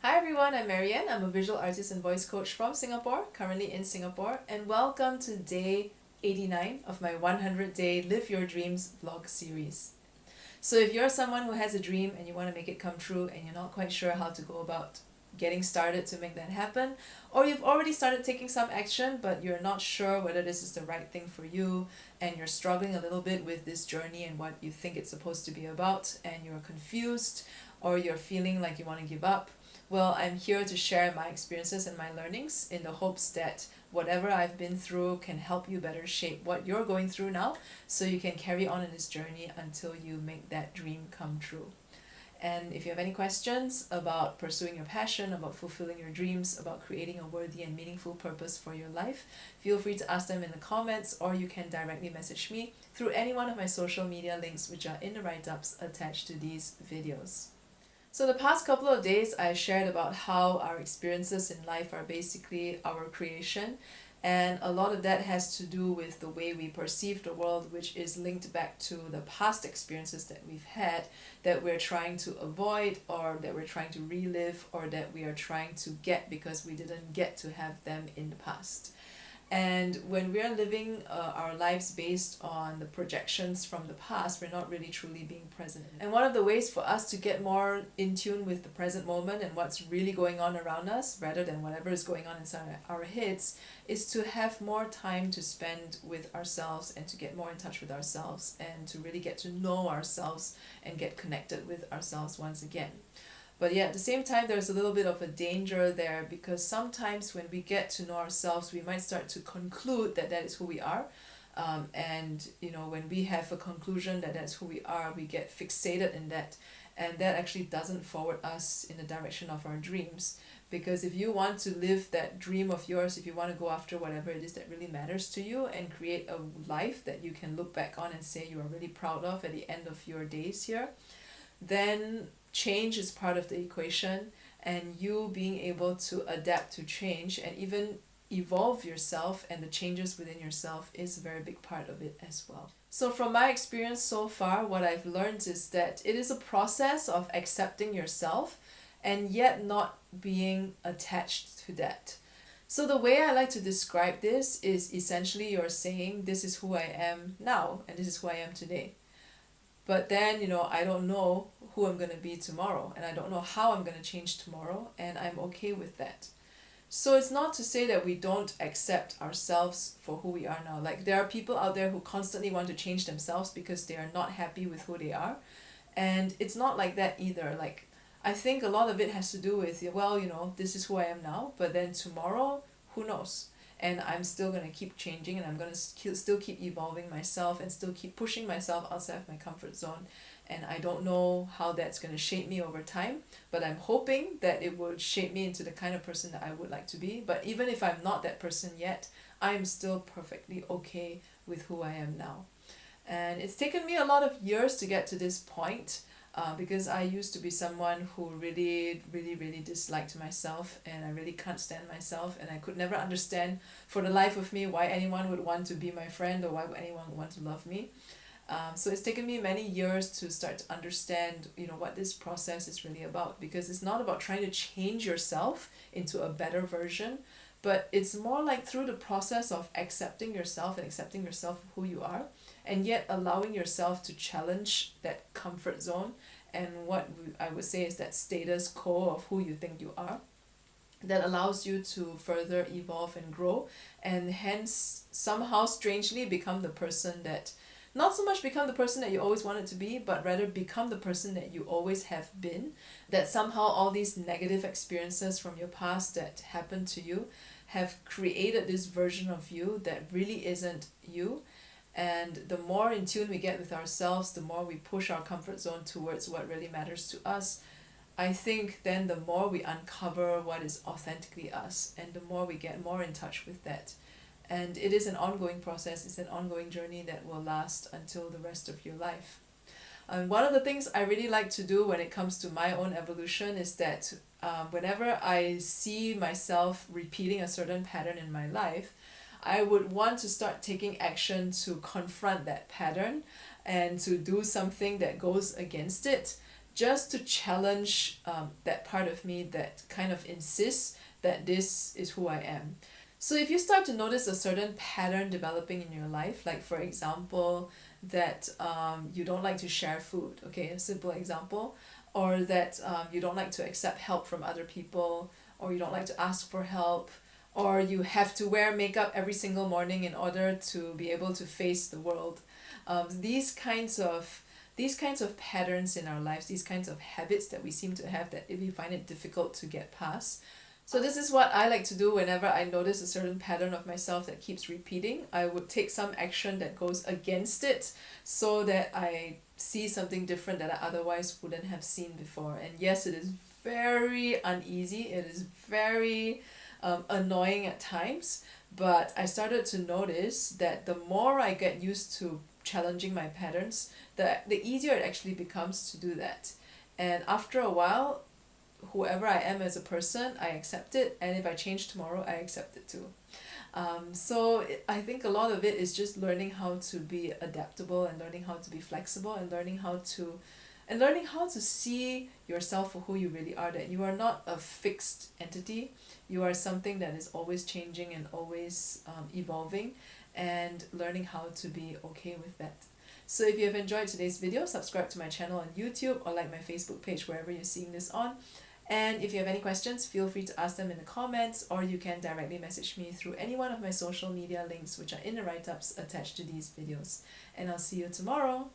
Hi everyone, I'm MaryAnn. I'm a visual artist and voice coach from Singapore, currently in Singapore, and welcome to day 89 of my 100 Day Live Your Dreams vlog series. So if you're someone who has a dream and you want to make it come true and you're not quite sure how to go about getting started to make that happen, or you've already started taking some action but you're not sure whether this is the right thing for you and you're struggling a little bit with this journey and what you think it's supposed to be about and you're confused or you're feeling like you want to give up, well, I'm here to share my experiences and my learnings in the hopes that whatever I've been through can help you better shape what you're going through now so you can carry on in this journey until you make that dream come true. And if you have any questions about pursuing your passion, about fulfilling your dreams, about creating a worthy and meaningful purpose for your life, feel free to ask them in the comments, or you can directly message me through any one of my social media links which are in the write-ups attached to these videos. So the past couple of days I shared about how our experiences in life are basically our creation, and a lot of that has to do with the way we perceive the world, which is linked back to the past experiences that we've had that we're trying to avoid, or that we're trying to relive, or that we are trying to get because we didn't get to have them in the past. And when we are living our lives based on the projections from the past, we're not really truly being present. And one of the ways for us to get more in tune with the present moment and what's really going on around us, rather than whatever is going on inside our heads, is to have more time to spend with ourselves and to get more in touch with ourselves and to really get to know ourselves and get connected with ourselves once again. But yeah, at the same time, there's a little bit of a danger there, because sometimes when we get to know ourselves, we might start to conclude that that is who we are. And when we have a conclusion that that's who we are, we get fixated in that. And that actually doesn't forward us in the direction of our dreams. Because if you want to live that dream of yours, if you want to go after whatever it is that really matters to you and create a life that you can look back on and say you are really proud of at the end of your days here, then change is part of the equation, and you being able to adapt to change and even evolve yourself and the changes within yourself is a very big part of it as well. So from my experience so far, what I've learned is that it is a process of accepting yourself and yet not being attached to that. So the way I like to describe this is essentially you're saying, this is who I am now and this is who I am today. But then, I don't know who I'm going to be tomorrow, and I don't know how I'm going to change tomorrow, and I'm okay with that. So it's not to say that we don't accept ourselves for who we are now. Like, there are people out there who constantly want to change themselves because they are not happy with who they are. And it's not like that either. Like, I think a lot of it has to do with, well, this is who I am now, but then tomorrow, who knows? And I'm still going to keep changing, and I'm going to still keep evolving myself and still keep pushing myself outside of my comfort zone. And I don't know how that's going to shape me over time, but I'm hoping that it will shape me into the kind of person that I would like to be. But even if I'm not that person yet, I'm still perfectly okay with who I am now. And it's taken me a lot of years to get to this point. Because I used to be someone who really, really, really disliked myself, and I really can't stand myself, and I could never understand for the life of me why anyone would want to be my friend or why anyone would want to love me. So it's taken me many years to start to understand, what this process is really about, because it's not about trying to change yourself into a better version, but it's more like through the process of accepting yourself and accepting yourself who you are, and yet allowing yourself to challenge that comfort zone and what I would say is that status quo of who you think you are, that allows you to further evolve and grow, and hence somehow strangely become the person that, not so much become the person that you always wanted to be, but rather become the person that you always have been. That somehow all these negative experiences from your past that happened to you have created this version of you that really isn't you. And the more in tune we get with ourselves, the more we push our comfort zone towards what really matters to us. I think then the more we uncover what is authentically us, and the more we get more in touch with that. And it is an ongoing process, it's an ongoing journey that will last until the rest of your life. And one of the things I really like to do when it comes to my own evolution is that whenever I see myself repeating a certain pattern in my life, I would want to start taking action to confront that pattern and to do something that goes against it, just to challenge that part of me that kind of insists that this is who I am. So if you start to notice a certain pattern developing in your life, like for example, that you don't like to share food, okay, a simple example, or that you don't like to accept help from other people, or you don't like to ask for help, or you have to wear makeup every single morning in order to be able to face the world. These kinds of patterns in our lives, these kinds of habits that we seem to have that we find it difficult to get past. So this is what I like to do whenever I notice a certain pattern of myself that keeps repeating. I would take some action that goes against it so that I see something different that I otherwise wouldn't have seen before. And yes, it is very uneasy. It is very annoying at times. But I started to notice that the more I get used to challenging my patterns, the easier it actually becomes to do that. And after a while, whoever I am as a person, I accept it, and if I change tomorrow, I accept it too. I think a lot of it is just learning how to be adaptable and learning how to be flexible and learning how to see yourself for who you really are, that you are not a fixed entity. You are something that is always changing and always evolving, and learning how to be okay with that. So if you have enjoyed today's video, subscribe to my channel on YouTube or like my Facebook page wherever you're seeing this on. And if you have any questions, feel free to ask them in the comments, or you can directly message me through any one of my social media links, which are in the write-ups attached to these videos. And I'll see you tomorrow.